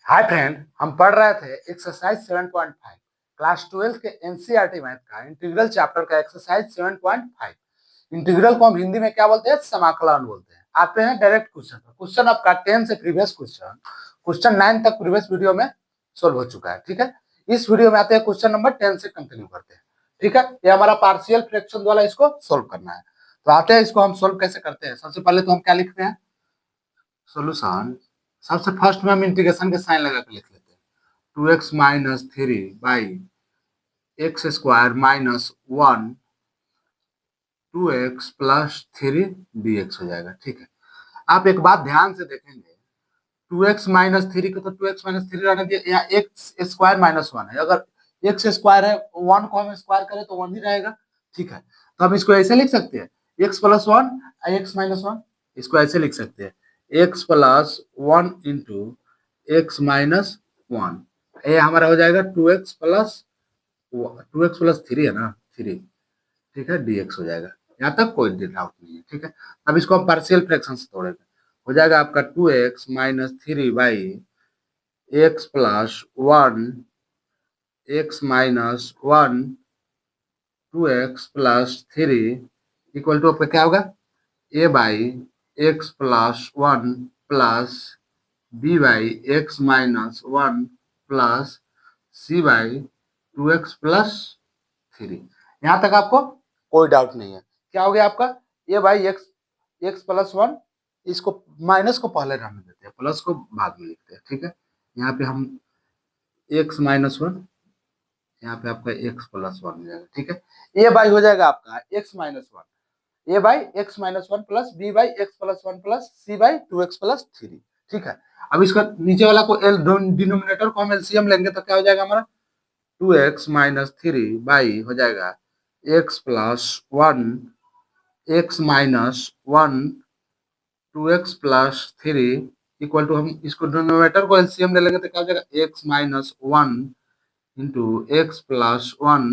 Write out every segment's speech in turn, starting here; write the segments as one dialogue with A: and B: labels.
A: Hi friend, हम पढ़ रहे थे एक्सरसाइज 7.5 क्लास 12 के एनसीईआरटी मैथ का इंटीग्रल चैप्टर का एक्सरसाइज 7.5। इंटीग्रल को हम हिंदी में क्या बोलते हैं? समाकलन बोलते हैं। आते हैं डायरेक्ट क्वेश्चन पर। क्वेश्चन आपका 10 से प्रीवियस क्वेश्चन 9 तक प्रीवियस वीडियो में सोल्व हो चुका है। ठीक है, इस वीडियो में आते हैं क्वेश्चन नंबर 10 से कंटिन्यू करते हैं। ठीक है, ये हमारा पार्शियल फ्रैक्शन द्वारा इसको सोल्व करना है। तो आते हैं, इसको हम सोल्व कैसे करते हैं। सबसे पहले तो हम क्या लिखते हैं? सोल्यूशन। सबसे फर्स्ट में हम इंटीग्रेशन के साइन लगा के लिख लेते हैं। 2x minus 3 by x square minus 1 2x plus 3 dx हो जाएगा। ठीक है, आप एक बात ध्यान से देखेंगे, 2x माइनस 3 को तो 2x माइनस 3 रहने दिया, यहाँ एक्स स्क्वायर माइनस 1 है। अगर एक्स स्क्वायर है, 1 को हम स्क्वायर करें तो 1 ही रहेगा। ठीक है, तो हम इसको ऐसे लिख सकते हैं, x प्लस 1 एक्स माइनस 1। इसको ऐसे लिख सकते हैं, x plus 1 into X minus 1। ये हमारा हो जाएगा 2x प्लस 3 है ना, 3। ठीक है, dx हो जाएगा। यहाँ तक कोई डाउट नहीं है। ठीक है, अब इसको हम पार्शियल फ्रैक्शन से तोड़ेंगे। हो जाएगा आपका 2x minus 3 by x plus 1 x minus 1 2x plus 3 equal to आपका क्या होगा? a by x plus 1 plus b by x minus 1 plus c by 2x plus 3। यहाँ तक आपको कोई डाउट नहीं है। क्या हो गया आपका? a by x x plus 1, इसको माइनस को पहले रहने देते हैं, प्लस को बाद में लिखते हैं। ठीक है, यहाँ पे हम एक्स माइनस 1, यहाँ पे आपका एक्स प्लस 1 हो जाएगा। ठीक है, ए बाई हो जाएगा आपका x minus 1, a by x minus 1 plus B by x plus 1 plus C by 2x plus 3। ठीक है, अब इसका नीचे वाला को एल डिनोमिनेटर को हम एलसीएम लेंगे तो क्या हो जाएगा हमारा? 2x माइनस 3 बाई हो जाएगा x plus 1 x minus 1 2x plus 3 equal to, हम इसको डिनोमिनेटर को एलसीएम ले लेंगे तो क्या हो जाएगा? X minus 1 into X plus 1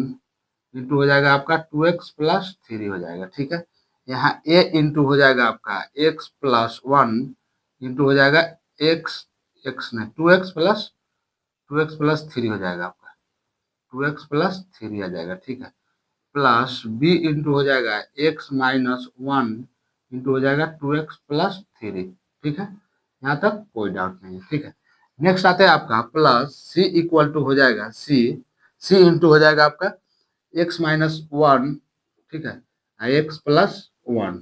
A: into हो जाएगा आपका 2x प्लस 3 हो जाएगा। ठीक है, यहाँ a इंटू हो जाएगा आपका x प्लस 1 इंटू हो जाएगा x x नहीं 2x प्लस 3 हो जाएगा आपका, 2x प्लस 3 आ जाएगा। ठीक है, प्लस b इंटू हो जाएगा x माइनस 1 इंटू हो जाएगा 2x प्लस 3। ठीक है, यहाँ तक कोई डाउट नहीं है। ठीक है, नेक्स्ट आते हैं आपका प्लस c इक्वल टू हो जाएगा c इंटू हो जाएगा आपका एक्स माइनस 1। ठीक है, एक्स प्लस 1।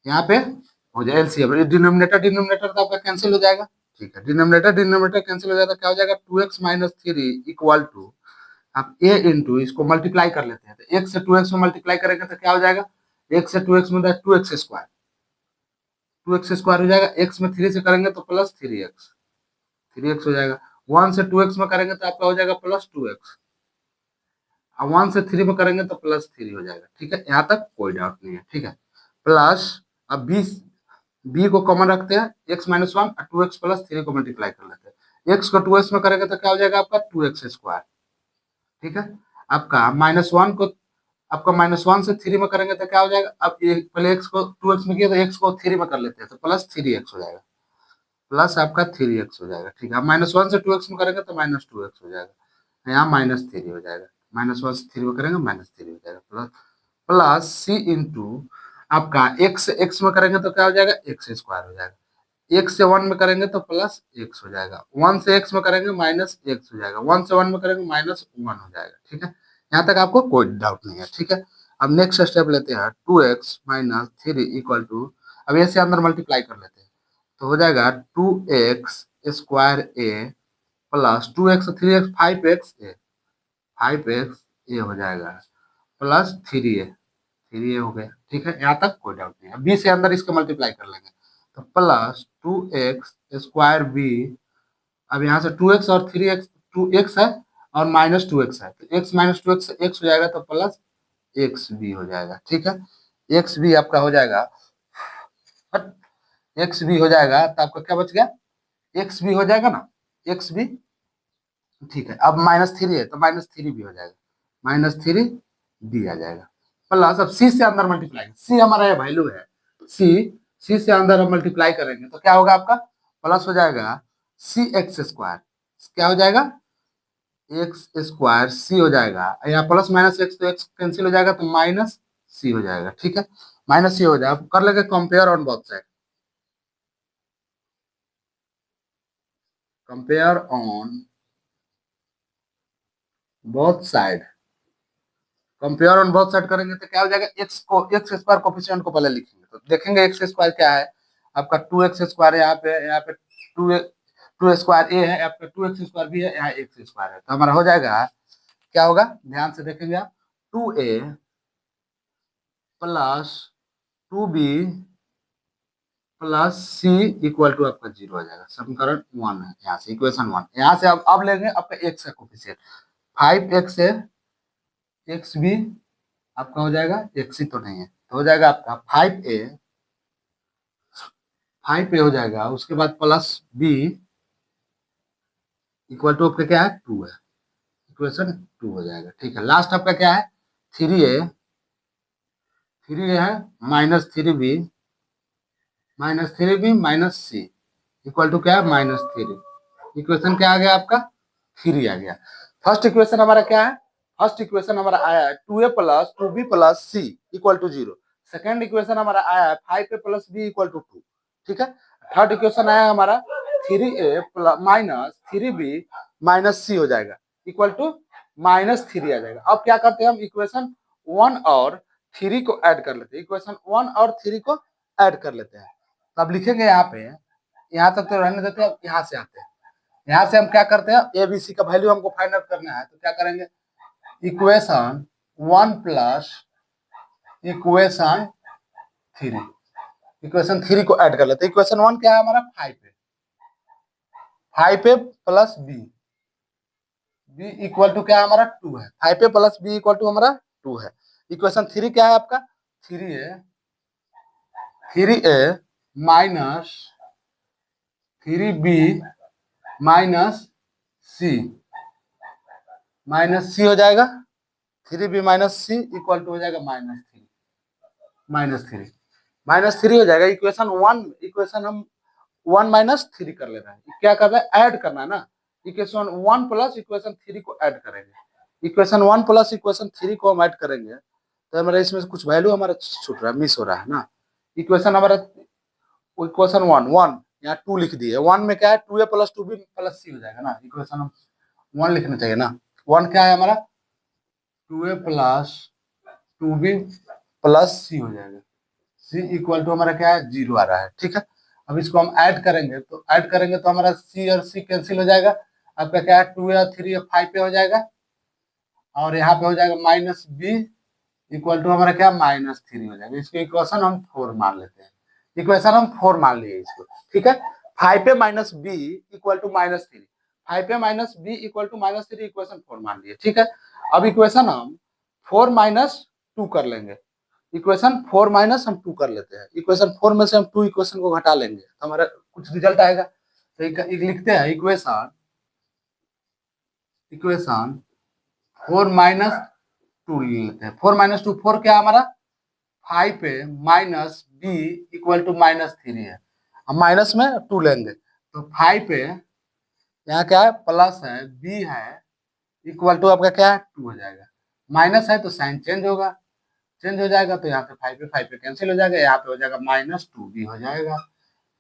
A: यहाँ पे हो जाए एलसीएम, डिनोमिनेटर डिनोमिनेटर तो आपका कैंसिल हो जाएगा। ठीक है, डिनोमिनेटर डिनोमिनेटर कैंसिल हो जाएगा, क्या हो जाएगा? 2x माइनस 3 इक्वल टू, आप a इंटू इसको मल्टीप्लाई कर लेते हैं तो x से 2x में मल्टीप्लाई करेंगे तो क्या हो जाएगा? x से 2x में 2x स्क्वायर, 2x स्क्वायर हो जाएगा। x में 3 से करेंगे तो प्लस 3x हो जाएगा। 1 से 2x में करेंगे तो आपका हो जाएगा प्लस 2x, अब 1 से 3 में करेंगे तो प्लस 3 हो जाएगा। ठीक है, यहाँ तक कोई डाउट नहीं है। ठीक है, प्लस अब बी को कॉमन रखते हैं, एक्स माइनस 1 और 2x प्लस 3 को मल्टीप्लाई कर लेते हैं। x को 2x में करेंगे तो क्या हो जाएगा आपका? 2x square. ठीक है, आपका माइनस 1 को आपका माइनस 1 से 3 में करेंगे तो क्या हो जाएगा? अब ये पहले x को 2x में किया तो x को 3 में कर लेते हैं तो प्लस 3x हो जाएगा, प्लस आपका 3x हो जाएगा। ठीक है, अब माइनस 1 से 2x में करेंगे तो माइनस 2x हो जाएगा, यहाँ माइनस 3 हो जाएगा। माइनस 1 से 3 में करेंगे माइनस 3 हो जाएगा, प्लस प्लस सी इंटू आपका एक्स एक्स में करेंगे तो क्या हो जाएगा? एक्स स्क्वायर हो जाएगा। एक्स से 1 में करेंगे तो प्लस एक्स हो जाएगा, 1 से एक्स में करेंगे माइनस एक्स हो जाएगा, 1 से 1 में करेंगे माइनस 1 हो जाएगा। ठीक है, यहाँ तक आपको कोई डाउट नहीं है। ठीक है, अब नेक्स्ट स्टेप लेते हैं, 2x माइनस 3 इक्वल टू, अब ऐसे अंदर मल्टीप्लाई कर लेते हैं तो हो जाएगा 2x स्क्वायर ए प्लस 2x 3x 5x ए, 5x ए हो जाएगा प्लस 3a हो गया। ठीक है, यहाँ तक कोई डाउट नहीं है। बी से अंदर इसको मल्टीप्लाई कर लेंगे तो प्लस 2x स्क्वायर बी, अब यहाँ से 2x और 3x 2x है और माइनस 2x है तो x माइनस 2x x हो जाएगा तो प्लस एक्स बी हो जाएगा। ठीक है, एक्स बी आपका हो जाएगा, एक्स बी हो जाएगा तो आपका क्या बच गया? एक्स बी हो जाएगा ना, एक्स बी। ठीक है, अब माइनस 3 है तो माइनस 3 भी हो जाएगा, माइनस 3 डी आ जाएगा। प्लस अब सी से अंदर मल्टीप्लाई, सी हमारा ये वैल्यू है, सी सी से अंदर हम मल्टीप्लाई करेंगे तो क्या होगा आपका? प्लस हो जाएगा सी एक्स स्क्वायर क्या हो जाएगा, एक्स स्क्वायर सी हो जाएगा, यहाँ प्लस माइनस एक्स तो एक्स कैंसिल हो जाएगा तो माइनस सी हो जाएगा, ठीक है, माइनस सी हो जाएगा। अब कर लेंगे compare on both side, compare on both side, compare on both side करेंगे तो क्या हो जाएगा, एक्स को एक्स स्क्वायर कोफिशिएंट को पहले लिखेंगे तो देखेंगे एक्स स्क्वायर क्या है, आपका टू एक्स स्क्वायर यहाँ पे टू टू स्क्वायर ए है, आपका टू एक्स स्क्वायर भी है, यहाँ एक्स स्क्वायर है, तो हमारा हो जाएगा क्या होगा, ध्यान से देखेंगे आप, two A plus two B plus C equal to आपका जीरो आ जाएगा, समीकरण वन है, यहाँ से इक्वेशन वन, यहाँ से अब लेंगे आपका एक्स का कोफिशिएंट, फाइव एक्स है, एक्स भी आपका हो जाएगा, एक्स ही तो नहीं है तो हो जाएगा आपका फाइव ए हो जाएगा, उसके बाद प्लस बी इक्वल टू आपका क्या है, टू है, इक्वेशन टू हो जाएगा, ठीक है। लास्ट आपका क्या है, थ्री ए है minus three B minus C equal to क्या है, माइनस थ्री, इक्वेशन क्या आ गया आपका, थ्री आ गया। फर्स्ट इक्वेशन हमारा क्या है, फर्स्ट इक्वेशन हमारा आया है two A plus two B plus C equal to zero, second equation हमारा आया है five A plus B equal to two, ठीक है। थर्ड इक्वेशन आया हमारा three A plus minus three B minus सी हो जाएगा इक्वल टू माइनस थ्री आ जाएगा। अब क्या करते हैं हम, इक्वेशन वन और थ्री को ऐड कर लेते हैं, इक्वेशन वन और थ्री को ऐड कर लेते हैं, तो अब लिखेंगे यहाँ पे, यहाँ तक तो रहने देते हैं, यहाँ से आते हैं, यहाँ से हम क्या करते हैं, ए बी सी का वैल्यू हमको फाइंड आउट करना है, तो क्या करेंगे, equation one plus equation three, equation three को ऐड कर लेते हैं, इक्वेशन वन क्या है हमारा, five A plus b, b equal to क्या है हमारा, टू है, five A plus B equal to हमारा टू है, इक्वेशन थ्री क्या है आपका, three a minus three B minus सी हो जाएगा, three B minus C equal to हो जाएगा माइनस थ्री हो जाएगा, इक्वेशन वन, इक्वेशन हम वन माइनस थ्री कर ले रहे हैं, क्या कर रहे हैं, ऐड करना है ना, equation one plus equation three को ऐड करेंगे, equation one plus equation three को हम ऐड करेंगे तो हमारा इसमें कुछ वैल्यू हमारा छूट रहा है, मिस हो रहा है ना, इक्वेशन हमारा इक्वेशन वन वन यहाँ टू लिख दिए, वन में क्या है, टू ए plus two B plus C हो जाएगा ना, इक्वेशन हम वन लिखना चाहिए ना, वन क्या है हमारा, टू ए plus two B plus C हो जाएगा, सी इक्वल टू हमारा क्या है, जीरो आ रहा है, ठीक है। अब इसको हम ऐड करेंगे तो हमारा सी और सी कैंसिल हो जाएगा, आपका क्या है, टू या थ्री या फाइव पे हो जाएगा, और यहाँ पे हो जाएगा माइनस बी इक्वल टू हमारा क्या, माइनस थ्री हो जाएगा, इसको इक्वेशन हम फोर मान लेते हैं, इक्वेशन हम फोर मान लिए इसको, ठीक है। Five a minus b equal to minus three, five a minus b equal to minus three, equation four मान लिए, ठीक है। अब इक्वेशन हम फोर माइनस टू कर लेंगे, इक्वेशन फोर माइनस हम टू कर लेते हैं, इक्वेशन फोर में से हम टू इक्वेशन को घटा लेंगे तो हमारा कुछ रिजल्ट आएगा, तो एक लिखते हैं इक्वेशन फोर माइनस टू लेते हैं, फोर माइनस टू, फोर क्या हमारा, five a minus b equal to minus three है, हम माइनस में टू लेंगे तो फाइव ए यहाँ क्या है, प्लस है, बी है इक्वल टू आपका क्या है, टू हो जाएगा, माइनस है तो साइन चेंज हो जाएगा तो यहाँ से फाइव पे कैंसिल हो जाएगा, यहाँ पे हो जाएगा माइनस टू बी हो जाएगा,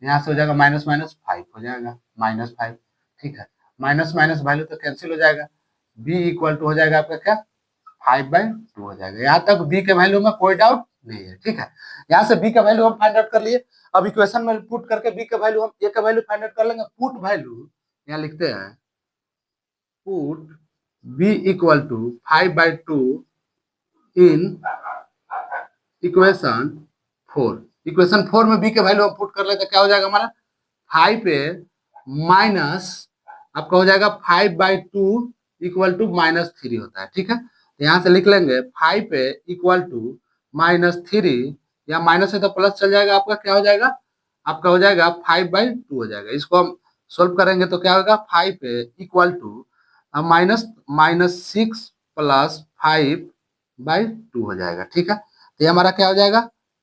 A: यहाँ से हो जाएगा माइनस माइनस फाइव हो जाएगा, माइनस फाइव, ठीक है, माइनस माइनस वैल्यू तो कैंसिल हो जाएगा, बी इक्वल टू हो जाएगा आपका क्या, फाइव बाई टू हो जाएगा, यहाँ तक बी के वैल्यू में कोई डाउट नहीं है, ठीक है। यहाँ से बी का वैल्यू हम फाइंड आउट कर लिए, अब इक्वेशन में पुट करके बी का वैल्यू हम ए का वैल्यू फाइंड आउट कर लेंगे, पुट वैल्यू यहाँ लिखते हैं, put b equal to five by two in equation four में बी के वैल्यू हम पुट कर लेते, क्या हो जाएगा हमारा, फाइव ए माइनस आपका हो जाएगा five by two equal to minus three होता है, ठीक है। तो यहाँ से लिख लेंगे five a equal to minus three, या माइनस है तो प्लस चल जाएगा, आपका क्या हो जाएगा, आपका हो जाएगा फाइव बाई टू हो जाएगा, इसको हम सोल्व करेंगे तो क्या होगा, five a equal to minus minus six plus five by two हो जाएगा, ठीक है। तो ये हमारा क्या हो जाएगा,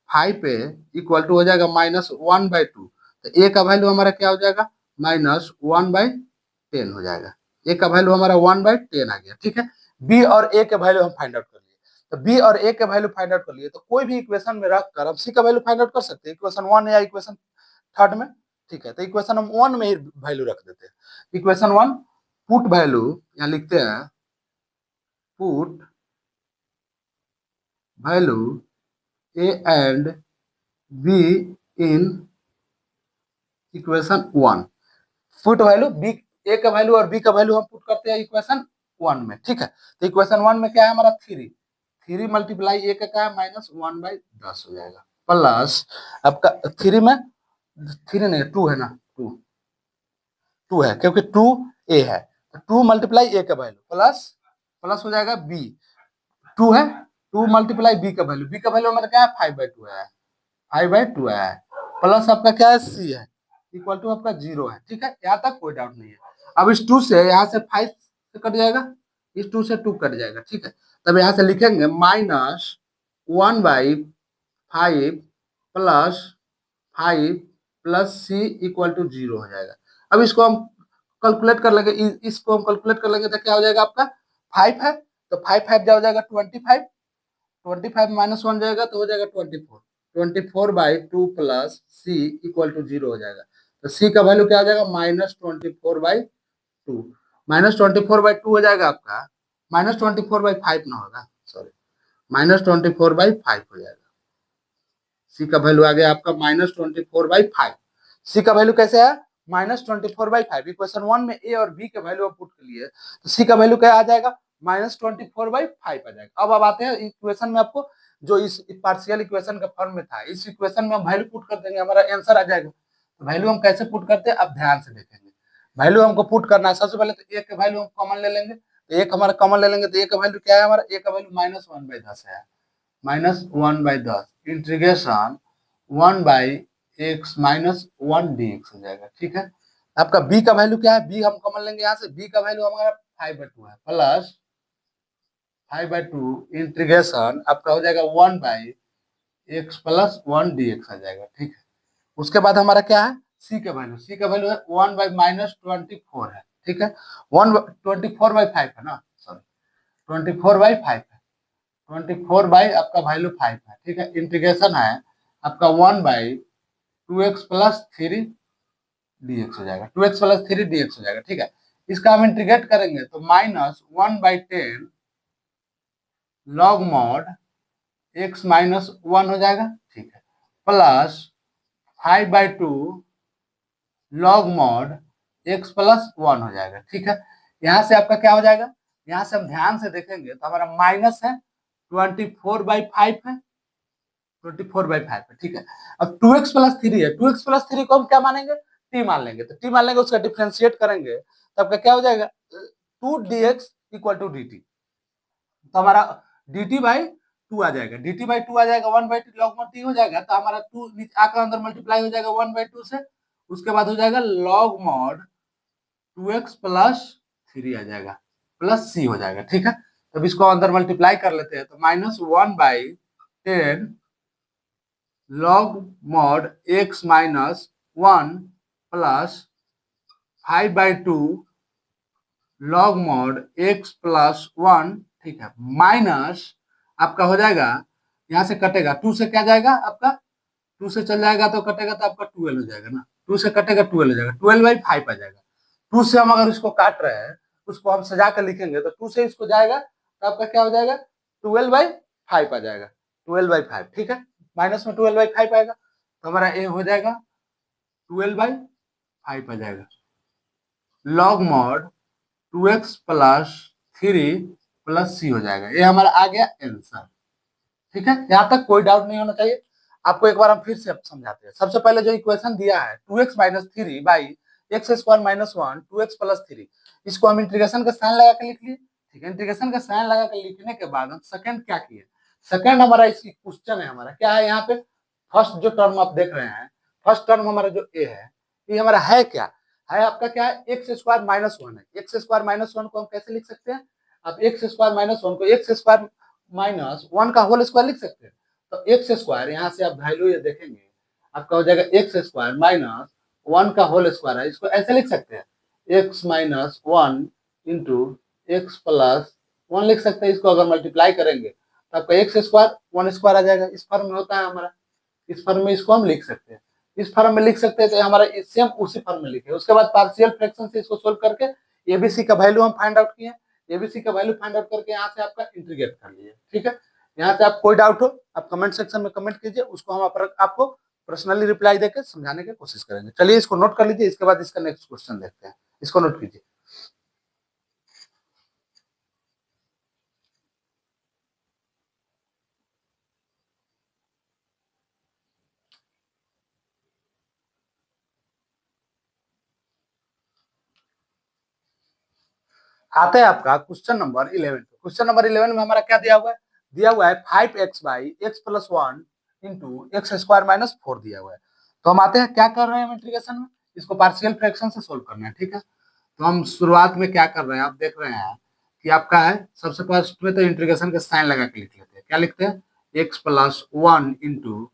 A: फाइव ए इक्वल टू हो जाएगा माइनस वन बाई टू, तो ए का वैल्यू हमारा क्या हो जाएगा, माइनस 1/10 हो जाएगा। ए का वैल्यू हमारा 1/10 आ गया, ठीक है। बी और ए के वैल्यू हम फाइंड आउट कर लिए, तो बी और ए के वैल्यू फाइंड आउट कर लिए, तो कोई भी इक्वेशन में रखकर हम सी का वैल्यू फाइंड आउट कर सकते हैं, इक्वेशन 1 या इक्वेशन थर्ड में, ठीक है। तो इक्वेशन हम 1 में ही वैल्यू रख देते हैं। इक्वेशन 1 पुट वैल्यू यहाँ लिखते हैं, put value A and B in equation 1। Put value B, A का वैल्यू और बी का वैल्यू हम पुट करते हैं इक्वेशन 1 में, ठीक है। तो इक्वेशन 1 में क्या है हमारा 3 मल्टीप्लाई ए का क्या है -1/10 हो जाएगा, प्लस आपका 3 में 3 नहीं 2 है ना, 2 है क्योंकि 2 ए है, तो 2 मल्टीप्लाई ए का वैल्यू प्लस प्लस हो जाएगा बी, 2 है, 2 मल्टीप्लाई बी का वैल्यू, बी का वैल्यू हमारा क्या है 5/2 है, 5/2 है, प्लस आपका क्या है सी है, इक्वल टू आपका 0 है, ठीक है। यहाँ तक कोई डाउट नहीं है। अब इस 2 से यहाँ से 5 से कट जाएगा, इस 2 से 2 कट जाएगा, ठीक है। तब यहाँ से लिखेंगे -1/5 plus 5 plus C equal to 0 हो जाएगा। अब इसको हम कैलकुलेट कर लेंगे, इसको हम कैलकुलेट कर लेंगे तो क्या हो जाएगा आपका 5 है, तो 5 5 जा हो जाएगा 25, 25 माइनस 1 जाएगा तो हो जाएगा 24, 24/2 प्लस सी इक्वल टू 0 हो जाएगा। तो सी का वैल्यू क्या हो जाएगा -24/2, -24/2 हो जाएगा आपका, -24/5 ना होगा, सॉरी, -24/5 हो जाएगा। सी का वैल्यू आ गया आपका -24/5। सी का वैल्यू कैसे है -24/5। इक्वेशन 1 में ए और बी के वैल्यू हम पुट कर लिए, तो सी का वैल्यू क्या आ जाएगा -24/5 आ जाएगा। अब आते हैं इक्वेशन में, आपको जो इस पार्शियल इक्वेशन का फॉर्म में था, इस इक्वेशन में हम वैल्यू पुट कर देंगे, हमारा आंसर आ जाएगा। तो वैल्यू हम कैसे पुट करते हैं अब ध्यान से देखेंगे। वैल्यू हमको पुट करना है, सबसे पहले तो ए का वैल्यू हम कॉमन ले लेंगे, तो एक हमारा कॉमन ले लेंगे, तो ए का वैल्यू क्या है हमारा, ए का वैल्यू -1/10 है, -1/10 इंटीग्रेशन 1/x -1 dx हो जाएगा, ठीक है। आपका b का वैल्यू क्या है, b हम कॉमन लेंगे यहाँ से, b का वैल्यू हमारा 5/2 है, प्लस 5/2 इंटीग्रेशन आपका हो जाएगा 1/x +1 dx आ जाएगा, ठीक है। उसके बाद हमारा क्या है c का वैल्यू, c का वैल्यू है 1/-24 है, ठीक है। 1/24/5 है ना, सॉरी 24/5 है, 24 बाई आपका वैल्यू 5 है, ठीक है। इंटीग्रेशन है आपका 1/2x + 3 dx हो जाएगा, 2x + 3 dx हो जाएगा, ठीक है। इसका हम इंटीग्रेट करेंगे तो -1/10 log mod x -1 हो जाएगा, ठीक है, प्लस 5/2 log mod x + 1 हो जाएगा, ठीक है। यहाँ से आपका क्या हो जाएगा, यहाँ से हम ध्यान से देखेंगे तो हमारा माइनस है 24/5 है, 24/5 है, ठीक है। अब 2x + 3 है, 2x + 3 को हम क्या मानेंगे t मान लेंगे, तो t मान लेंगे, उसका डिफरेंशिएट करेंगे तो आपका क्या हो जाएगा 2dx = dt, तो हमारा dt/2 आ जाएगा, dt/2 आ जाएगा, 1/2 log mod t हो जाएगा, तो हमारा 2 आकर अंदर मल्टीप्लाई हो जाएगा 1/2 से, उसके बाद हो जाएगा log mod 2x + 3 आ जाएगा प्लस c हो जाएगा, ठीक है। तब इसको अंदर मल्टीप्लाई कर लेते हैं तो -1/10 log mod x -1 plus 5/2 log mod x +1, ठीक है, माइनस आपका हो जाएगा, यहाँ से कटेगा 2 से क्या जाएगा आपका, 2 से चल जाएगा तो कटेगा तो आपका 12 हो जाएगा ना, 2 से कटेगा 12 हो जाएगा, 12/5 आ जाएगा। 2 से हम अगर इसको काट रहे हैं उसको हम सजा कर लिखेंगे तो 2 से इसको जाएगा तो आपका क्या हो जाएगा 12/5 आ जाएगा, 12/5, ठीक है। माइनस में 12/5 आएगा तो हमारा ए हो जाएगा 12/5 आ जाएगा, log mod 2x + 3 + c हो जाएगा, ये हमारा आ गया आंसर, ठीक है। यहाँ तक कोई डाउट नहीं होना चाहिए। आपको एक बार हम फिर से समझाते हैं। सबसे पहले जो इक्वेशन दिया है 2x - 3 बाई x² - 1 2x + 3, इसको हम इंटीग्रेशन का साइन लगा के लिख लिए, ठीक है। इंटीग्रेशन का साइन लगा के लिखने के बाद हम सेकंड क्या किए, सेकंड हमारा इसी क्वेश्चन है, हमारा क्या है यहाँ पे फर्स्ट जो टर्म आप देख रहे हैं, फर्स्ट टर्म हमारा जो ए है, ये हमारा है क्या है, आपका क्या है x² - 1 है। x² - 1 को हम कैसे लिख सकते हैं, आप x² - 1 को x² - 1 का होल स्क्वायर लिख सकते हैं, तो x² यहाँ से आप वैल्यू ये देखेंगे आपका हो जाएगा x² - 1 का होल स्क्वायर है, इसको ऐसे लिख सकते हैं x minus 1 into X plus 1 लिख सकते हैं। इसको अगर मल्टीप्लाई करेंगे तो आपका एक्स स्क्वायर 1 स्क्वायर आ जाएगा। इस फॉर्म में होता है हमारा, इस फॉर्म में इसको हम लिख सकते हैं, इस फॉर्म में लिख सकते हैं। तो हमारा सेम उसी फॉर्म में लिखे। उसके बाद पार्शियल फ्रैक्शन से इसको सोल्व करके एबीसी का वैल्यू हम फाइंड आउट किए। एबीसी का वैल्यू फाइंड आउट करके यहाँ से आपका इंटीग्रेट कर लिए। ठीक है, यहाँ से आप कोई डाउट हो आप कमेंट सेक्शन में कमेंट कीजिए, उसको हम आपको पर्सनली रिप्लाई देकर समझाने की कोशिश करेंगे। चलिए इसको नोट कर लीजिए, इसके बाद इसका नेक्स्ट क्वेश्चन देखते हैं। इसको नोट कीजिए। आता है आपका क्वेश्चन नंबर 11। क्वेश्चन नंबर 11 में हमारा क्या दिया हुआ है? दिया हुआ है 5x by x plus 1 into x square minus 4 दिया हुआ है। तो हम आते हैं क्या कर रहे हैं इंटीग्रेशन में, इसको पार्शियल फ्रैक्शन से सोल्व करना है। ठीक है, तो हम शुरुआत में क्या कर रहे हैं, आप देख रहे हैं कि आपका है सबसे फर्स्ट में तो इंटीग्रेशन के साइन लगा के लिख लेते हैं। क्या लिखते हैं? X plus 1 into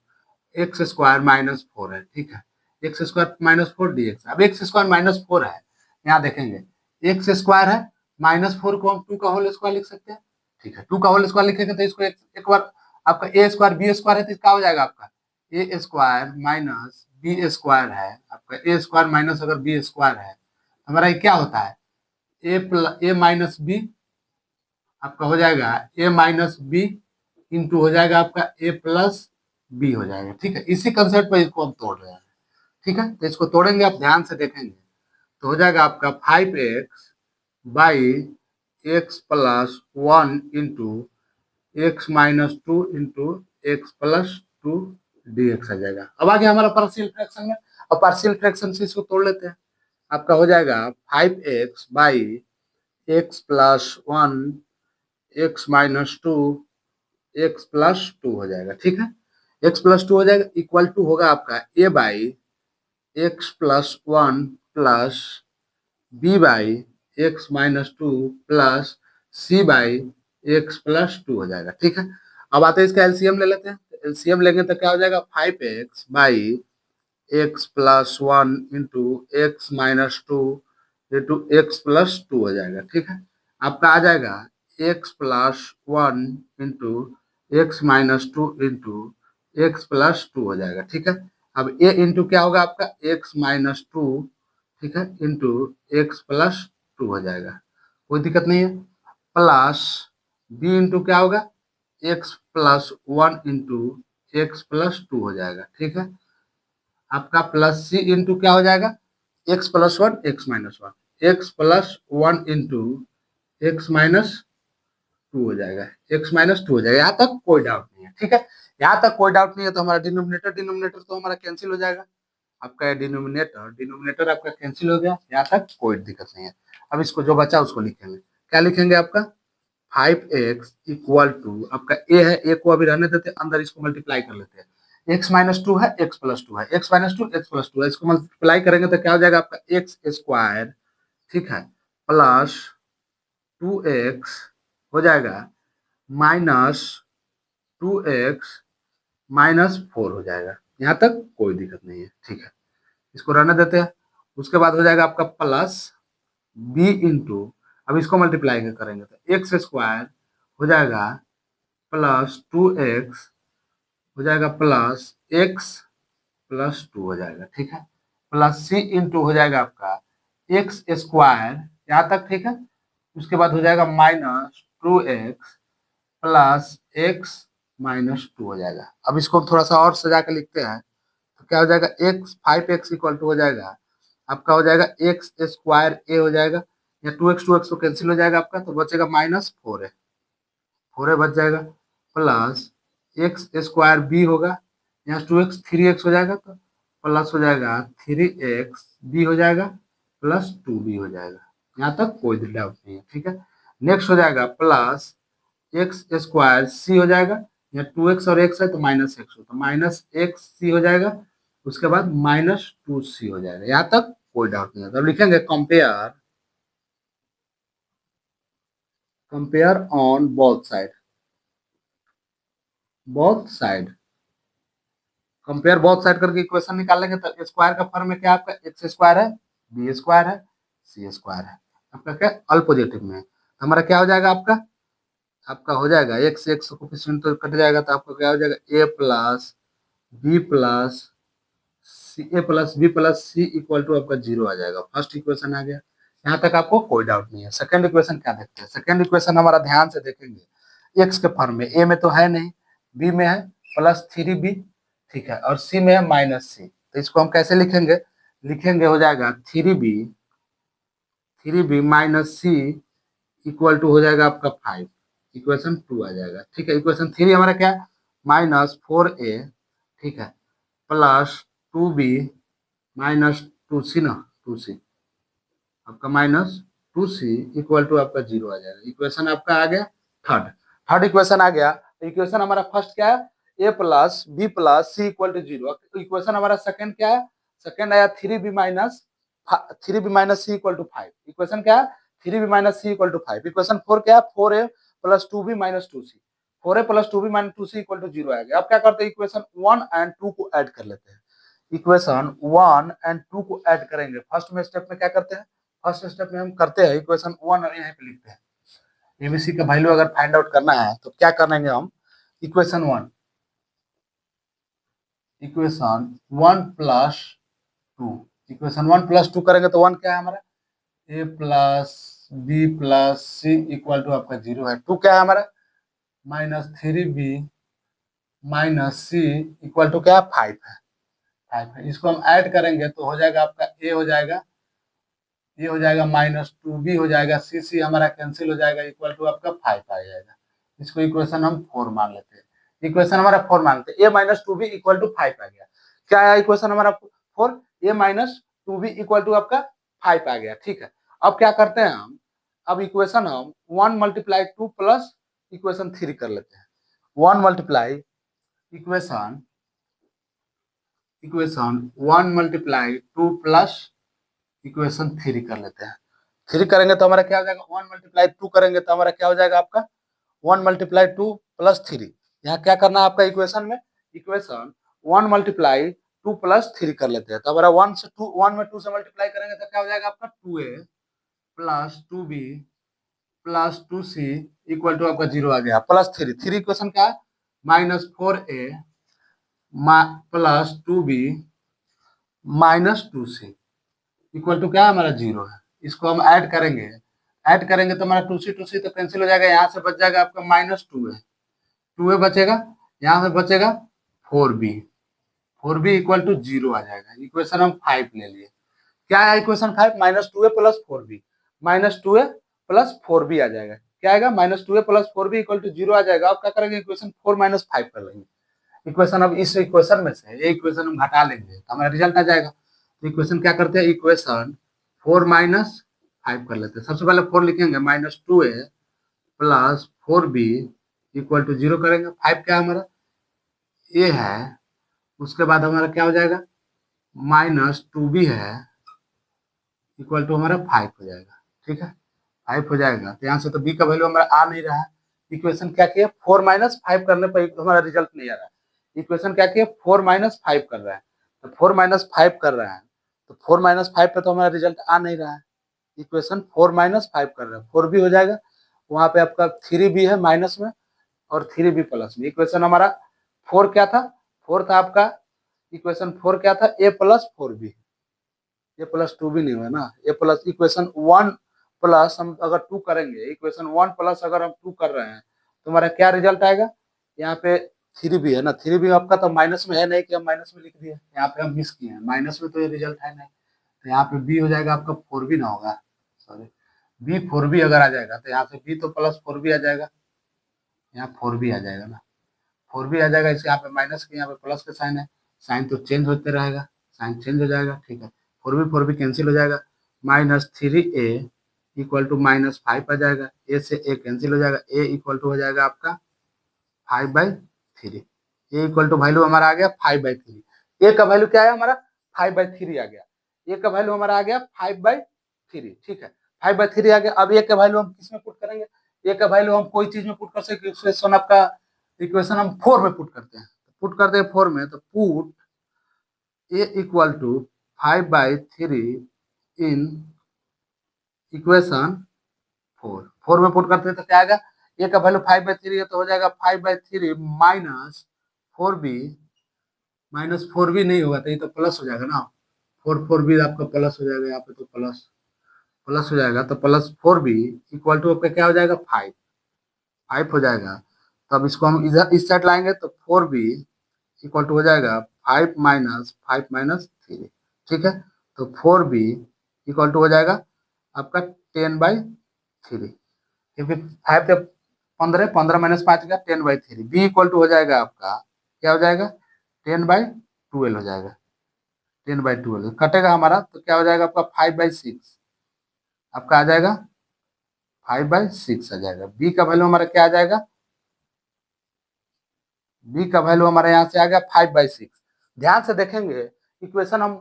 A: x square minus 4 है। ठीक है, x square minus 4 D x. अब एक्स स्क्वायर माइनस 4 है, यहाँ देखेंगे एक्स स्क्वायर है, माइनस 4 को हम 2 का होल स्क्वायर लिख सकते हैं। ठीक है, 2 का होल स्क्वायर लिखेंगे तो इसको एक बार आपका ए स्क्वायर बी स्क्वायर है तो क्या हो जाएगा आपका ए स्क्वायर माइनस बी स्क्वायर है। आपका ए स्क्वायर माइनस अगर बी स्क्वायर है हमारा ये क्या होता है ए माइनस बी, आपका हो जाएगा ए माइनस बी इंटू हो जाएगा आपका ए प्लस बी हो जाएगा। ठीक है, इसी कंसेप्ट पर इसको हम तोड़ रहे हैं। ठीक है, तो इसको तोड़ेंगे, आप ध्यान से देखेंगे तो हो जाएगा आपका 5x by x plus 1 into X minus 2 into X plus 2 D X आ जाएगा। अब आगे हमारा पार्शियल फ्रैक्शन में, और पार्शियल फ्रैक्शन से इसको तोड़ लेते हैं। आपका हो जाएगा 5x by x plus 1 x minus 2 x plus 2 हो जाएगा। ठीक है, एक्स प्लस 2 हो जाएगा इक्वल टू होगा आपका A by x plus 1 plus B by x minus 2 plus C by x plus 2 हो जाएगा। ठीक है, अब आते हैं इसका एलसीएम ले लेते हैं। एलसीएम लेंगे तो क्या हो जाएगा 5x by x plus 1 into X minus 2 into X plus 2 हो जाएगा। ठीक है, आपका आ जाएगा x plus 1 into X minus 2 into X plus 2 हो जाएगा। ठीक है, अब ए इंटू क्या होगा आपका एक्स माइनस 2, ठीक है, इंटू एक्स प्लस 2 हो जाएगा, कोई दिक्कत नहीं है। प्लस बी इंटू क्या होगा x plus 1 into X plus 2 हो जाएगा। ठीक है, आपका प्लस सी इंटू क्या हो जाएगा x plus 1 x minus 1 x plus 1 into X minus 2 हो जाएगा, एक्स माइनस 2 हो जाएगा। यहाँ तक कोई डाउट नहीं है। ठीक है, यहाँ तक कोई डाउट नहीं है। तो हमारा डिनोमिनेटर डिनोमिनेटर तो हमारा कैंसिल हो जाएगा। आपका डिनोमिनेटर डिनोमिनेटर आपका कैंसिल हो गया, यहाँ तक कोई दिक्कत नहीं है। अब इसको जो बचा उसको लिखेंगे। क्या लिखेंगे आपका 5x इक्वल टू आपका ए है, ए को अभी रहने देते अंदर, इसको मल्टीप्लाई कर लेते हैं। x माइनस 2 है, x प्लस 2 है, x माइनस 2 x प्लस 2 है, इसको मल्टीप्लाई करेंगे तो क्या हो जाएगा आपका एक्स स्क्वायर, ठीक है, प्लस 2x हो जाएगा माइनस 2x माइनस 4 हो जाएगा। यहाँ तक कोई दिक्कत नहीं है। ठीक है, इसको रहने देते हैं। उसके बाद हो जाएगा आपका प्लस बी इंटू, अब इसको मल्टीप्लाई करेंगे तो एक्स स्क्वायर हो जाएगा प्लस 2x हो जाएगा प्लस एक्स प्लस 2 हो जाएगा। ठीक है, प्लस सी इंटू हो जाएगा आपका एक्स स्क्वायर, यहाँ तक ठीक है। उसके बाद हो जाएगा minus 2x plus x minus 2 हो जाएगा। अब इसको थोड़ा सा और सजा के लिखते हैं तो क्या हो जाएगा एक्स 5x इक्वल टू हो जाएगा आपका हो जाएगा एक्स स्क्वायर ए हो जाएगा, या 2x तो कैंसिल हो जाएगा आपका, तो बचेगा माइनस 4 है, 4 बच जाएगा, प्लस एक्स स्क्वायर बी होगा, यहाँ 2x 3x हो जाएगा तो प्लस हो जाएगा 3x बी हो जाएगा प्लस 2b हो जाएगा। यहाँ तक कोई डाउट नहीं है। ठीक है, नेक्स्ट हो जाएगा प्लस एक्स स्क्वायर सी हो जाएगा, यहाँ 2x और x है तो माइनस एक्स हो, तो माइनस एक्स सी हो जाएगा। उसके बाद माइनस 2c हो जाएगा। यहाँ तक कोई डाउट नहीं है। तो लिखेंगे compare, compare on both side, both side compare both side करके इक्वेशन निकालेंगे तो स्क्वायर का फॉर्म में क्या आपका एक्स स्क्वायर है, बी स्क्वायर है, सी स्क्वायर है, आपका क्या अल पॉजिटिव में है। तो हमारा क्या हो जाएगा आपका, आपका हो जाएगा एक्स एक्स कोफिशिएंट तो कट जाएगा, तो आपका क्या हो जाएगा A plus B plus C, A plus B plus C equal to आपका 0 आ जाएगा। फर्स्ट इक्वेशन आ गया, यहाँ तक आपको कोई डाउट नहीं है। सेकंड इक्वेशन क्या देखते हैं, सेकंड इक्वेशन हमारा ध्यान से देखेंगे, एक्स के फॉर्म में, ए में तो है नहीं, बी में है प्लस थ्री बी, ठीक है, और सी में है माइनस सी। तो इसको हम कैसे लिखेंगे, लिखेंगे हो जाएगा three B minus C equal to हो जाएगा आपका 5, इक्वेशन 2 आ जाएगा, ठीक है। इक्वेशन 3 हमारा क्या है, माइनस 4a, ठीक है, प्लस 2b माइनस 2c ना, 2c आपका माइनस 2c इक्वल टू आपका 0 आ जाएगा। इक्वेशन आपका आ गया थर्ड, थर्ड इक्वेशन आ गया। इक्वेशन हमारा फर्स्ट क्या है, A plus B plus C equal to 0। Equation हमारा सेकंड क्या है, सेकंड आया three B minus C equal to 5। Equation क्या है, three B minus C equal to 5। Equation 4 क्या है, 4a plus 2b minus 2c, 4a plus 2b minus 2c equal to 0 आएगा। अब क्या करते हैं, इक्वेशन 1 एंड 2 को ऐड कर लेते हैं। इक्वेशन 1 एंड 2 को ऐड करेंगे, फर्स्ट में स्टेप में क्या करते हैं, फर्स्ट स्टेप में हम करते हैं इक्वेशन 1 और यहाँ पे लिखते हैं। एबीसी का वैल्यू अगर फाइंड आउट करना है तो क्या करेंगे हम, इक्वेशन 1 प्लस 2, इक्वेशन 1 प्लस 2 करेंगे तो 1 क्या है हमारा, A plus B plus C equal to आपका 0 है। 2 क्या है हमारा, minus three B minus C equal to क्या है, 5 है, 5 है। इसको हम ऐड करेंगे तो हो जाएगा आपका ए हो जाएगा, ये हो जाएगा माइनस 2b हो जाएगा, सी सी हमारा कैंसिल हो जाएगा, इक्वल टू आपका 5 आ जाएगा। इसको इक्वेशन हम 4 मान लेते हैं, इक्वेशन हमारा 4 मान लेते हैं। A minus two B equal to 5 आ गया। क्या आया इक्वेशन हमारा 4, A minus two B equal to आपका 5 आ गया, ठीक है। अब क्या करते हैं हम, अब इक्वेशन हम 1 मल्टीप्लाई 2 प्लस इक्वेशन 3 कर लेते हैं। 1 multiply equation equation 1 multiply 2 plus equation 3 कर लेते हैं। 3 करेंगे तो हमारा क्या हो जाएगा, 1 मल्टीप्लाई 2 करेंगे तो हमारा क्या हो जाएगा आपका 1 मल्टीप्लाई 2 प्लस 3। यहाँ क्या करना है आपका इक्वेशन में, इक्वेशन 1 मल्टीप्लाई 2 प्लस 3 कर लेते हैं। तो हमारा 1 से 2, 1 में 2 से मल्टीप्लाई करेंगे तो क्या हो जाएगा आपका 2a plus 2b plus 2c equal to आपका 0 आ गया, प्लस 3। 3 इक्वेशन क्या है, minus 4a plus 2b minus 2c equal to क्या है हमारा 0 है। इसको हम ऐड करेंगे, ऐड करेंगे तो हमारा 2c तो कैंसिल हो जाएगा, यहाँ से बच जाएगा आपका माइनस 2a बचेगा, यहाँ से बचेगा 4b इक्वल टू 0 आ जाएगा। इक्वेशन हम 5 ले लिए। क्या है equation 5, minus 2a plus 4b, minus 2a plus 4b आ जाएगा। क्या आएगा, minus 2a plus 4b equal to 0 आ जाएगा। अब क्या करेंगे, इक्वेशन 4 माइनस 5 कर लेंगे। इक्वेशन अब इस इक्वेशन में से ये इक्वेशन हम घटा लेंगे तो हमारा रिजल्ट आ जाएगा। तो इक्वेशन क्या करते हैं, इक्वेशन 4 माइनस 5 कर लेते हैं। सबसे पहले 4 लिखेंगे, minus 2a plus 4b equal to 0 करेंगे। 5 क्या हमारा ए है, उसके बाद हमारा क्या हो जाएगा, माइनस 2b है इक्वल टू हमारा 5 हो जाएगा, ठीक है, 5 हो जाएगा। तो यहाँ से तो b का वैल्यू हमारा आ नहीं रहा है। इक्वेशन क्या किया, 4 माइनस 5 करने पर हमारा रिजल्ट नहीं आ रहा है। इक्वेशन क्या किया, 4 माइनस 5 कर रहा है, तो 4 माइनस 5 कर रहा है, तो 4 माइनस 5 पे तो हमारा रिजल्ट आ नहीं रहा है। इक्वेशन 4 माइनस 5 कर रहा है, 4 भी हो जाएगा, वहां पे आपका 3 भी है माइनस में और 3 भी प्लस में। इक्वेशन हमारा 4 क्या था, 4 था आपका, इक्वेशन 4 क्या था, ए प्लस 4b, ए प्लस 2 भी नहीं हुआ ना, ए प्लस इक्वेशन 1 प्लस हम अगर 2 करेंगे, इक्वेशन 1 प्लस अगर हम 2 कर रहे हैं तो हमारा क्या रिजल्ट आएगा, यहाँ पे 3 भी है ना, 3 भी आपका तो माइनस में है नहीं कि हम माइनस में लिख दिए, यहाँ पे हम मिस किए हैं, माइनस में तो ये रिजल्ट है नहीं। तो यहाँ पे बी हो जाएगा आपका 4b ना होगा, सॉरी बी 4b अगर आ जाएगा तो यहाँ से बी तो प्लस 4b आ जाएगा, यहाँ 4b आ जाएगा ना, 4b आ जाएगा। इसे यहाँ पे माइनस के यहाँ पे प्लस का साइन है, साइन तो चेंज होते रहेगा, साइन चेंज हो जाएगा, ठीक है। 4b कैंसिल हो जाएगा, minus 3a equal to minus 5 आ जाएगा, ए से ए कैंसिल हो जाएगा, ए इक्वल टू हो जाएगा आपका 5/3। ए इक्वल टू वैल्यू हमारा आ गया 5/3। ए का वैल्यू क्या है हमारा, 5/3 आ गया। ए का वैल्यू हमारा आ गया 5/3, ठीक है, 5/3 आ गया। अब ए का वैल्यू हम किस में पुट करेंगे, ए का वैल्यू हम कोई चीज में पुट कर सकते हैं, इक्वेशन आपका इक्वेशन हम 4 में पुट करते हैं। पुट करते हैं 4 में, तो put a equal to 5/3 in equation 4 में पुट करते हैं तो क्या आएगा, ए का वैल्यू 5/3 है तो हो जाएगा 5/3 माइनस 4b, माइनस 4b नहीं होगा तो ये तो प्लस हो जाएगा ना, 4 भी आपका प्लस हो जाएगा, यहाँ पे तो प्लस प्लस हो जाएगा, तो प्लस 4b इक्वल टू आपका क्या हो जाएगा 5 हो जाएगा। तो अब इसको हम इधर इस साइड लाएंगे तो 4b इक्वल टू हो जाएगा 5 - 5 - 3, ठीक है। तो 4b इक्वल टू हो जाएगा आपका 10/3, क्योंकि 5 से 15, 15 - 5 का 10/3, बी इक्वल टू हो जाएगा आपका क्या हो जाएगा 10/12 हो जाएगा, 10/12 कटेगा हमारा तो क्या हो जाएगा आपका 5/6, आपका आ जाएगा 5/6 आ जाएगा। बी का वैल्यू हमारा क्या आ जाएगा, बी का वैल्यू हमारे यहाँ से आ गया 5/6। ध्यान से देखेंगे इक्वेशन हम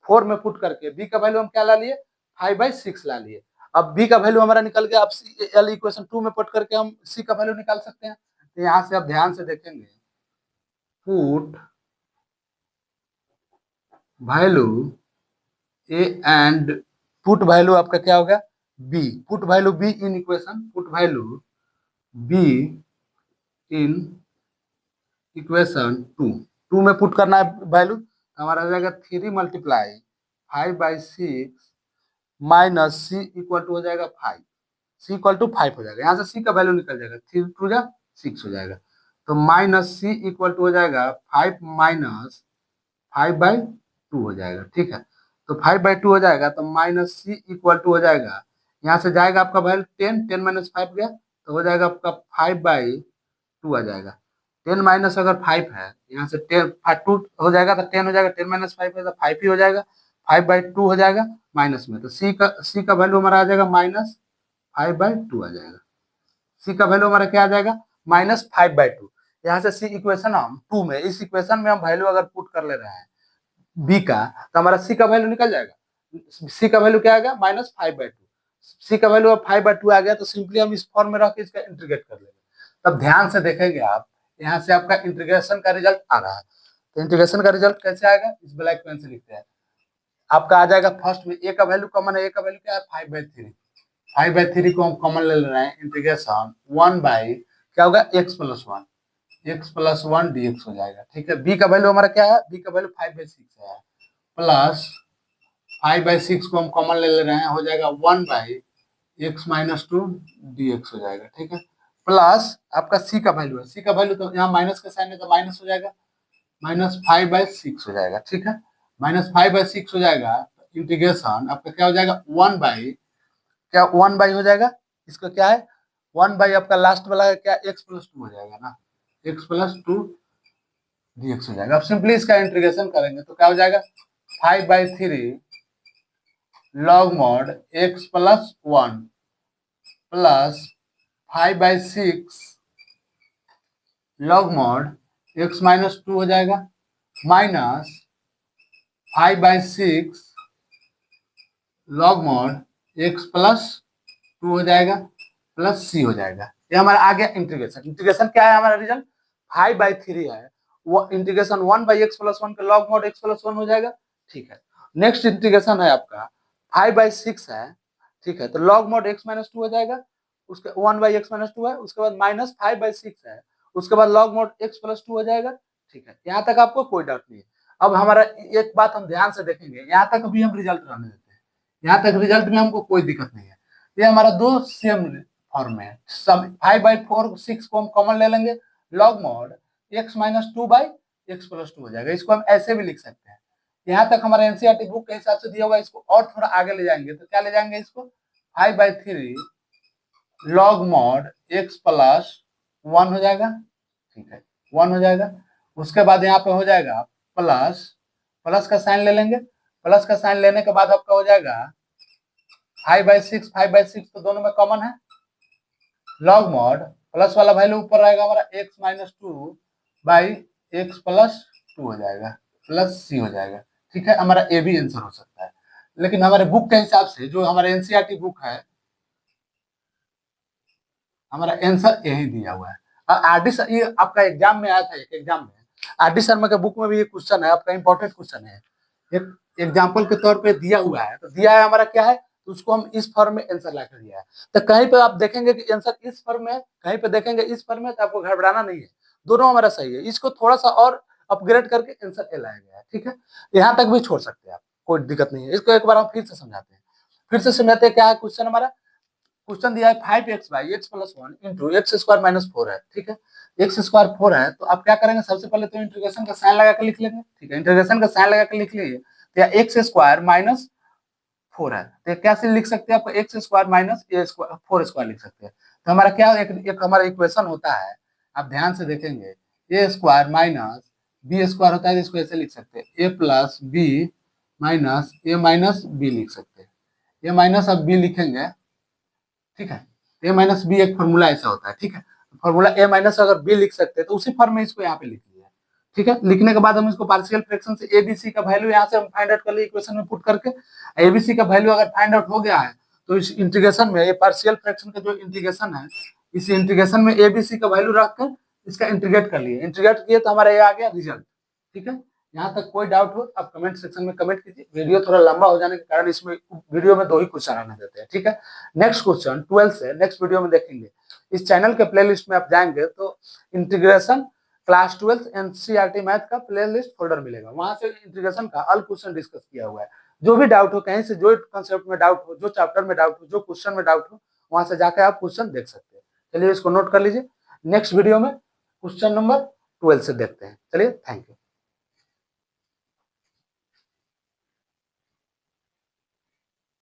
A: 4 में पुट करके बी का वैल्यू हम क्या ला लिए 5/6 ला लिए। अब बी का वैल्यू हमारा निकल गया, अब एल इक्वेशन 2 में पुट करके हम सी का वैल्यू निकाल सकते हैं। तो यहाँ से आप ध्यान से देखेंगे put value A and put value आपका क्या होगा बी, पुट वैल्यू बी इन इक्वेशन, पुट वैल्यू बी इन इक्वेशन 2 में पुट करना है वैल्यू, हमारा आ जाएगा 3 × 5/6 माइनस सी इक्वल टू हो जाएगा 5, सी इक्वल टू 5 हो जाएगा, यहाँ से सी का वैल्यू निकल जाएगा, 3 × 2 = 6 हो जाएगा। तो माइनस सी इक्वल टू हो जाएगा 5 - 5/2 हो जाएगा, ठीक है। तो 5/2 हो जाएगा तो माइनस सी इक्वल टू हो जाएगा, यहाँ से जाएगा आपका वैल्यू 10 - 5 गया तो हो जाएगा आपका 5/2 आ जाएगा। 10 माइनस अगर 5 है यहाँ से 2 हो जाएगा तो 10 हो जाएगा, 10 - 5 है तो 5 ही हो जाएगा, 5/2 हो जाएगा माइनस में, तो सी का वैल्यू हमारा आ जाएगा -5/2 आ जाएगा। सी का वैल्यू हमारा क्या आ जाएगा -5/2। यहाँ से सी इक्वेशन हम 2 में, इस इक्वेशन में हम वैल्यू अगर पुट कर ले रहे हैं बी का तो हमारा सी का वैल्यू निकल जाएगा, सी का वैल्यू क्या आ गया -5/2, सी का वैल्यू अब 5/2 आ गया तो सिंपली हम इस फॉर्म में रख के इसका इंटीग्रेट कर लेंगे। तब ध्यान से देखेंगे आप, यहाँ से आपका इंटीग्रेशन का रिजल्ट आ रहा है, तो इंटीग्रेशन का रिजल्ट कैसे आएगा इस ब्लैक पेन से लिखते हैं, आपका आ जाएगा फर्स्ट में ए का वैल्यू कॉमन है, ए का वैल्यू क्या है 5/3, 5/3 को हम कॉमन ले रहे हैं, इंटीग्रेशन 1 बाई क्या होगा x+1, x+1 dx हो जाएगा, ठीक है। बी का वैल्यू हमारा क्या है, बी का वैल्यू 5/6 है, प्लस 5/6 को हम कॉमन ले रहे हैं, हो जाएगा 1/x-2 dx हो जाएगा, ठीक है। प्लस आपका सी का वैल्यू है, सी का वैल्यू तो यहाँ माइनस का साइन है तो माइनस हो जाएगा, -5/6 हो जाएगा, ठीक है। -5/6 हो जाएगा, इंटीग्रेशन आपका क्या हो जाएगा 1 बाई हो जाएगा, इसका क्या है 1 बाई आपका लास्ट वाला है क्या x+2 हो जाएगा ना, x+2 dx हो जाएगा। अब सिंपली इसका इंटीग्रेशन करेंगे तो क्या हो जाएगा 5/3 log mod x+1 plus 5/6 log mod x-2 हो जाएगा, माइनस 5/6 log mod x+2 हो जाएगा, प्लस सी हो जाएगा। ये हमारा आ गया इंटीग्रेशन। इंटीग्रेशन क्या है हमारा रिजल्ट 5/3 है, वो इंटीग्रेशन 1/x+1 का log mod x+1 हो जाएगा, ठीक है। नेक्स्ट इंटीग्रेशन है आपका 5/6 है, ठीक है, तो log mod x-2 हो जाएगा, उसके 1/x-2 है, उसके बाद -5/6 है, उसके बाद log mod x+2 हो जाएगा, ठीक है। यहाँ तक आपको कोई डाउट नहीं है। अब हमारा एक बात हम ध्यान से देखेंगे, यहाँ तक भी हम रिजल्ट रहने देते हैं, यहाँ तक रिजल्ट में हमको कोई दिक्कत नहीं है। ये हमारा दो सेम फॉर्म में, सब 5/4 6 को हम कॉमन ले लेंगे, log mod x-2/x+2 हो जाएगा, इसको हम ऐसे भी लिख सकते हैं। यहाँ तक हमारा एनसीईआरटी बुक के हिसाब से दिया होगा, इसको और थोड़ा आगे ले जाएंगे तो क्या ले जाएंगे इसको 5/3 log mod x+1 हो जाएगा, ठीक है 1 हो जाएगा। उसके बाद यहाँ पे हो जाएगा प्लस, प्लस का साइन ले लेंगे, प्लस का साइन लेने के बाद आपका हो जाएगा 5/6, 5/6 तो दोनों में कॉमन है, log mod प्लस वाला वैल्यू ऊपर रहेगा हमारा x-2/x+2 हो जाएगा, प्लस सी हो जाएगा, ठीक है। हमारा ए भी आंसर हो सकता है, लेकिन हमारे बुक के हिसाब से जो हमारे एनसीईआरटी बुक है हमारा आंसर यही दिया हुआ है। आरडी ये आपका एग्जाम में आया था, एक एग्जाम में आर डी शर्मा के बुक में भी ये क्वेश्चन है, आपका इंपॉर्टेंट क्वेश्चन है। एक एग्जाम्पल के तौर पे दिया हुआ है, तो दिया है हमारा क्या है, तो उसको हम इस फॉर्म में आंसर ला कर दिया है। तो कहीं पे आप देखेंगे कि आंसर इस फॉर्म में, कहीं पे देखेंगे इस फॉर्म में, तो आपको घबराना नहीं है, दोनों हमारा सही है। इसको थोड़ा सा और अपग्रेड करके आंसर ए लाया गया है, ठीक है। यहाँ तक भी छोड़ सकते हैं आप, कोई दिक्कत नहीं है। इसको एक बार हम फिर से समझाते हैं, फिर से समझाते हैं। क्या है क्वेश्चन हमारा, क्वेश्चन दिया है 5x by x plus 1 into x square minus 4 है, ठीक है। एक्स स्क्वायर 4 है, तो आप क्या करेंगे, सबसे पहले तो इंटीग्रेशन का साइन लगा के लिख लेंगे, ठीक है। इंटीग्रेशन का साइन लगा के लिख लीजिए, तो या एक्स स्क्वायर माइनस 4 है, तो कैसे लिख सकते हैं, आपको एक्स स्क्वायर माइनस ए स्क्वायर 4 स्क्वायर लिख सकते हैं। तो हमारा क्या एक हमारा इक्वेशन होता है, आप ध्यान से देखेंगे, ए स्क्वायर माइनस बी स्क्वायर होता है, इसको ऐसे लिख सकते हैं, ए प्लस बी माइनस ए माइनस बी लिख सकते हैं। ए माइनस अब बी लिखेंगे, ठीक है। ए माइनस बी एक फॉर्मूला ऐसा होता है, ठीक है। फॉर्मूला ए माइनस अगर बी लिख सकते हैं, तो उसी फॉर्म में इसको यहाँ पे लिख लिया, ठीक है। लिखने के बाद हम इसको पार्शियल फ्रैक्शन से एबीसी का वैल्यू यहाँ से हम फाइंड आउट कर लिए इक्वेशन में पुट करके। एबीसी का वैल्यू अगर फाइंड आउट हो गया है, तो इस इंटीग्रेशन में, ये पार्शियल फ्रैक्शन का जो इंटीग्रेशन है, इस इंटीग्रेशन में एबीसी का वैल्यू रखकर इसका इंटीग्रेट कर लिए, इंटीग्रेट किए तो हमारा ये आ गया रिजल्ट, ठीक है। यहाँ तक कोई डाउट हो आप कमेंट सेक्शन में कमेंट कीजिए। वीडियो थोड़ा लंबा हो जाने के कारण इसमें वीडियो में 2 ही क्वेश्चन आने देते हैं, ठीक है। नेक्स्ट क्वेश्चन 12 से नेक्स्ट वीडियो में देखेंगे। इस चैनल के प्लेलिस्ट में आप जाएंगे तो इंटीग्रेशन क्लास 12 एनसीईआरटी मैथ का प्लेलिस्ट फोल्डर मिलेगा, वहां से इंटीग्रेशन का ऑल क्वेश्चन डिस्कस किया हुआ है। जो भी डाउट हो, कहीं से जो कंसेप्ट में डाउट हो, जो चैप्टर में डाउट हो, जो क्वेश्चन में डाउट हो, वहां से जाकर आप क्वेश्चन देख सकते हैं। चलिए इसको नोट कर लीजिए। नेक्स्ट वीडियो में क्वेश्चन नंबर 12 से देखते हैं। चलिए, थैंक यू।